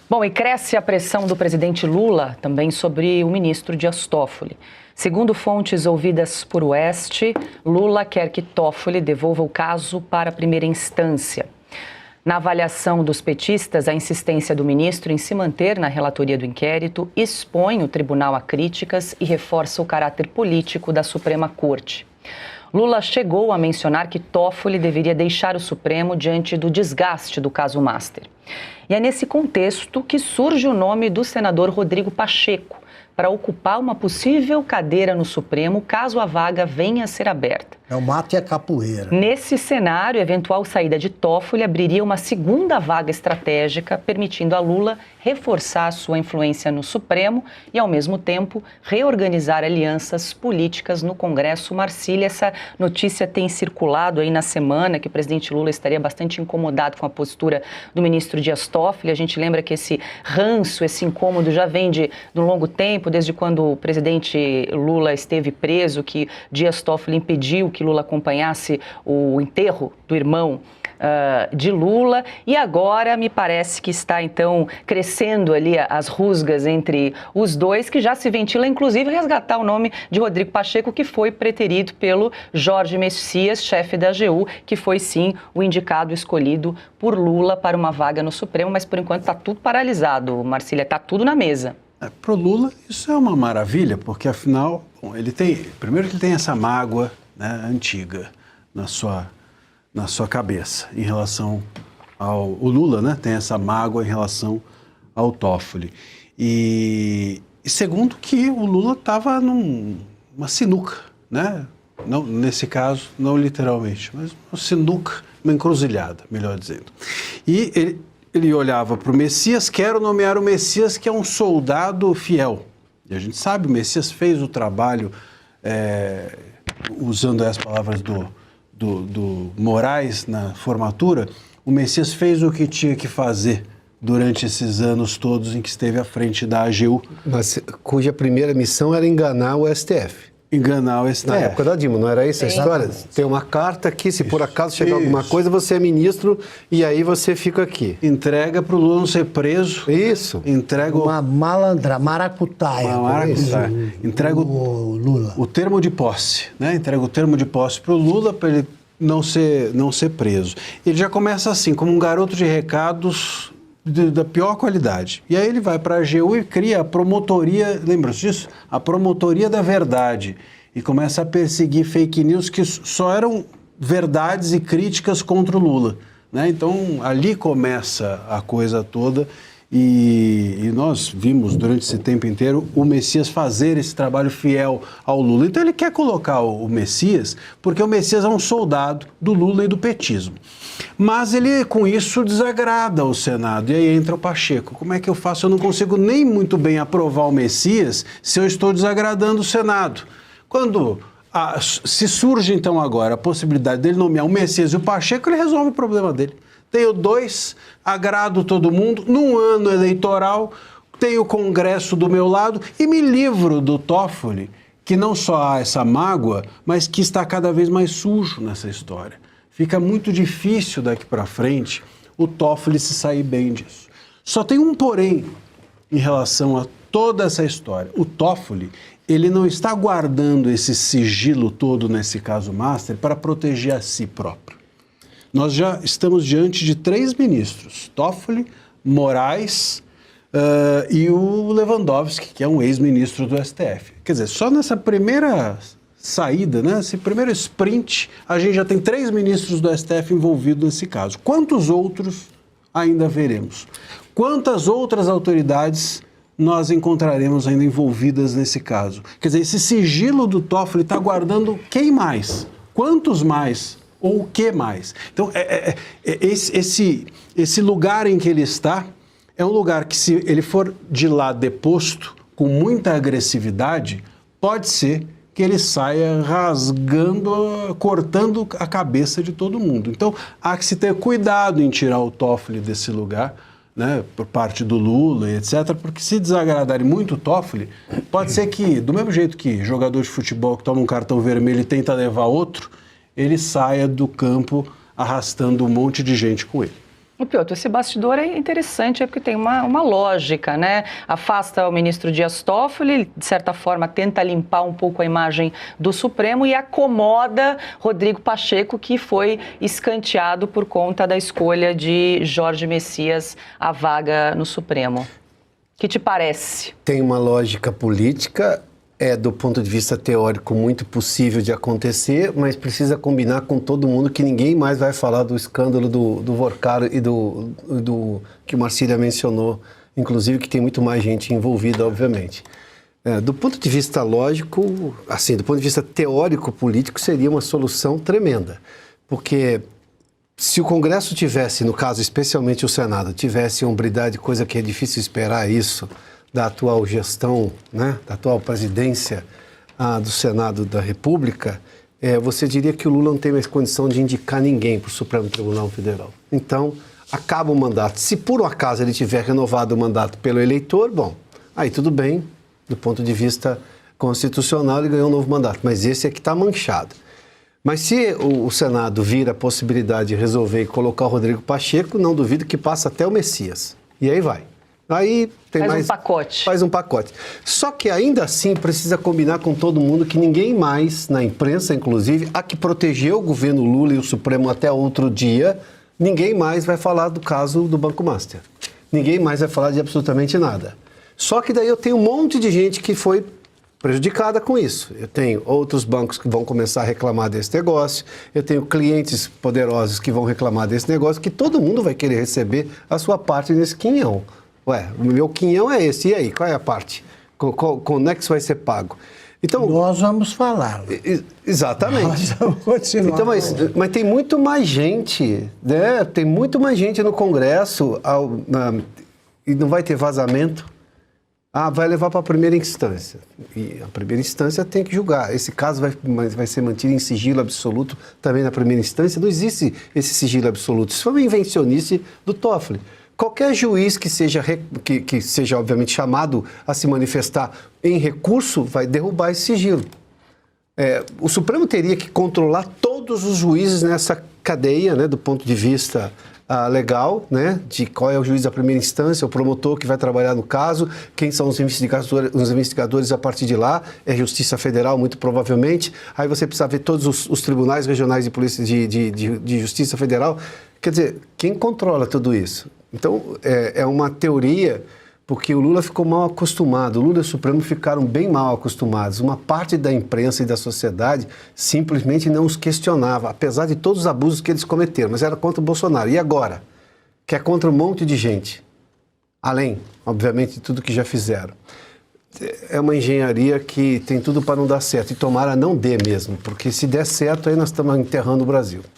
Bom, e cresce a pressão do presidente Lula também sobre o ministro Dias Toffoli. Segundo fontes ouvidas por Oeste, Lula quer que Toffoli devolva o caso para a primeira instância. Na avaliação dos petistas, a insistência do ministro em se manter na relatoria do inquérito expõe o tribunal a críticas e reforça o caráter político da Suprema Corte. Lula chegou a mencionar que Toffoli deveria deixar o Supremo diante do desgaste do caso Master. E é nesse contexto que surge o nome do senador Rodrigo Pacheco para ocupar uma possível cadeira no Supremo caso a vaga venha a ser aberta. É o mato e a capoeira. Nesse cenário, a eventual saída de Toffoli abriria uma segunda vaga estratégica, permitindo a Lula reforçar sua influência no Supremo e, ao mesmo tempo, reorganizar alianças políticas no Congresso. Marcília, essa notícia tem circulado aí na semana que o presidente Lula estaria bastante incomodado com a postura do ministro Dias Toffoli. A gente lembra que esse ranço, esse incômodo já vem de um longo tempo, desde quando o presidente Lula esteve preso, que Dias Toffoli impediu que Lula acompanhasse o enterro do irmão de Lula, e agora me parece que está então crescendo ali as rusgas entre os dois, que já se ventila inclusive resgatar o nome de Rodrigo Pacheco, que foi preterido pelo Jorge Messias, chefe da AGU, que foi sim o indicado escolhido por Lula para uma vaga no Supremo, mas por enquanto está tudo paralisado, Marcília, está tudo na mesa. Para o Lula isso é uma maravilha, porque afinal, bom, primeiro que ele tem essa mágoa, né, antiga na sua cabeça em relação o Lula, né, tem essa mágoa em relação ao Toffoli. E segundo que o Lula estava numa sinuca, né? Não, nesse caso, não literalmente, mas uma sinuca, uma encruzilhada, melhor dizendo. E ele olhava para o Messias, quero nomear o Messias, que é um soldado fiel. E a gente sabe, o Messias fez o trabalho, usando as palavras do Moraes na formatura, o Messias fez o que tinha que fazer durante esses anos todos em que esteve à frente da AGU. Mas cuja primeira missão era enganar o STF. Enganar o STF. Na época da Dilma, não era isso a história? Tem uma carta que, se por acaso chegar alguma coisa, você é ministro e aí você fica aqui. Entrega para o Lula não ser preso. Isso. Entrega uma malandra, maracutaia. Entrega o Lula. O termo de posse, né? Entrega o termo de posse para o Lula para ele não ser preso. Ele já começa assim, como um garoto de recados da pior qualidade. E aí ele vai para a AGU e cria a promotoria, lembra-se disso? A promotoria da verdade. E começa a perseguir fake news que só eram verdades e críticas contra o Lula, né? Então ali começa a coisa toda e nós vimos durante esse tempo inteiro o Messias fazer esse trabalho fiel ao Lula. Então ele quer colocar o Messias porque o Messias é um soldado do Lula e do petismo. Mas ele, com isso, desagrada o Senado. E aí entra o Pacheco. Como é que eu faço? Eu não consigo nem muito bem aprovar o Messias se eu estou desagradando o Senado. Se surge, então, agora a possibilidade dele nomear o Messias e o Pacheco, ele resolve o problema dele. Tenho dois, agrado todo mundo, num ano eleitoral, tenho o Congresso do meu lado e me livro do Toffoli, que não só há essa mágoa, mas que está cada vez mais sujo nessa história. Fica muito difícil daqui para frente o Toffoli se sair bem disso. Só tem um porém em relação a toda essa história. O Toffoli, ele não está guardando esse sigilo todo nesse caso Master para proteger a si próprio. Nós já estamos diante de 3 ministros, Toffoli, Moraes e o Lewandowski, que é um ex-ministro do STF. Quer dizer, só nessa primeira saída, né, esse primeiro sprint, a gente já tem 3 ministros do STF envolvidos nesse caso. Quantos outros ainda veremos? Quantas outras autoridades nós encontraremos ainda envolvidas nesse caso? Quer dizer, esse sigilo do Toffoli está guardando quem mais? Quantos mais? Ou o que mais? Então, esse lugar em que ele está é um lugar que, se ele for de lá deposto com muita agressividade, pode ser que ele saia rasgando, cortando a cabeça de todo mundo. Então, há que se ter cuidado em tirar o Toffoli desse lugar, né, por parte do Lula e etc., porque se desagradarem muito o Toffoli, pode ser que, do mesmo jeito que jogador de futebol que toma um cartão vermelho e tenta levar outro, ele saia do campo arrastando um monte de gente com ele. O Piotr, esse bastidor é interessante, porque tem uma lógica, né? Afasta o ministro Dias Toffoli, de certa forma tenta limpar um pouco a imagem do Supremo e acomoda Rodrigo Pacheco, que foi escanteado por conta da escolha de Jorge Messias à vaga no Supremo. O que te parece? Tem uma lógica política, do ponto de vista teórico muito possível de acontecer, mas precisa combinar com todo mundo que ninguém mais vai falar do escândalo do Vorcaro e do que o Marcília mencionou, inclusive que tem muito mais gente envolvida, obviamente. Do ponto de vista lógico, assim, do ponto de vista teórico-político, seria uma solução tremenda, porque se o Congresso tivesse, no caso especialmente o Senado, tivesse hombridade, coisa que é difícil esperar isso, da atual gestão, né, da atual presidência do Senado da República, você diria que o Lula não tem mais condição de indicar ninguém para o Supremo Tribunal Federal. Então, acaba o mandato. Se por um acaso ele tiver renovado o mandato pelo eleitor, bom, aí tudo bem, do ponto de vista constitucional ele ganhou um novo mandato, mas esse é que está manchado. Mas se o Senado vir a possibilidade de resolver e colocar o Rodrigo Pacheco, não duvido que passa até o Messias. E aí vai. Aí tem Faz mais... um pacote. Faz um pacote. Só que ainda assim precisa combinar com todo mundo que ninguém mais, na imprensa inclusive, a que protegeu o governo Lula e o Supremo até outro dia, ninguém mais vai falar do caso do Banco Master. Ninguém mais vai falar de absolutamente nada. Só que daí eu tenho um monte de gente que foi prejudicada com isso. Eu tenho outros bancos que vão começar a reclamar desse negócio, eu tenho clientes poderosos que vão reclamar desse negócio, que todo mundo vai querer receber a sua parte nesse quinhão. Ué, o meu quinhão é esse, e aí, qual é a parte? Quando é que isso vai ser pago? Então, Nós vamos falar. Exatamente. Nós vamos continuar. Então, mas tem muito mais gente, né? Tem muito mais gente no Congresso e não vai ter vazamento. Vai levar para a primeira instância. E a primeira instância tem que julgar. Esse caso vai ser mantido em sigilo absoluto também na primeira instância. Não existe esse sigilo absoluto. Isso foi uma invencionice do Toffoli. Qualquer juiz que seja obviamente, chamado a se manifestar em recurso vai derrubar esse sigilo. O Supremo teria que controlar todos os juízes nessa cadeia, né, do ponto de vista legal, né, de qual é o juiz da primeira instância, o promotor que vai trabalhar no caso, quem são os investigadores a partir de lá, é Justiça Federal, muito provavelmente. Aí você precisa ver todos os tribunais regionais de polícia de Justiça Federal. Quer dizer, quem controla tudo isso? Então, é uma teoria, porque o Lula ficou mal acostumado, o Lula e o Supremo ficaram bem mal acostumados. Uma parte da imprensa e da sociedade simplesmente não os questionava, apesar de todos os abusos que eles cometeram, mas era contra o Bolsonaro. E agora? Que é contra um monte de gente, além, obviamente, de tudo que já fizeram. É uma engenharia que tem tudo para não dar certo, e tomara não dê mesmo, porque se der certo, aí nós estamos enterrando o Brasil.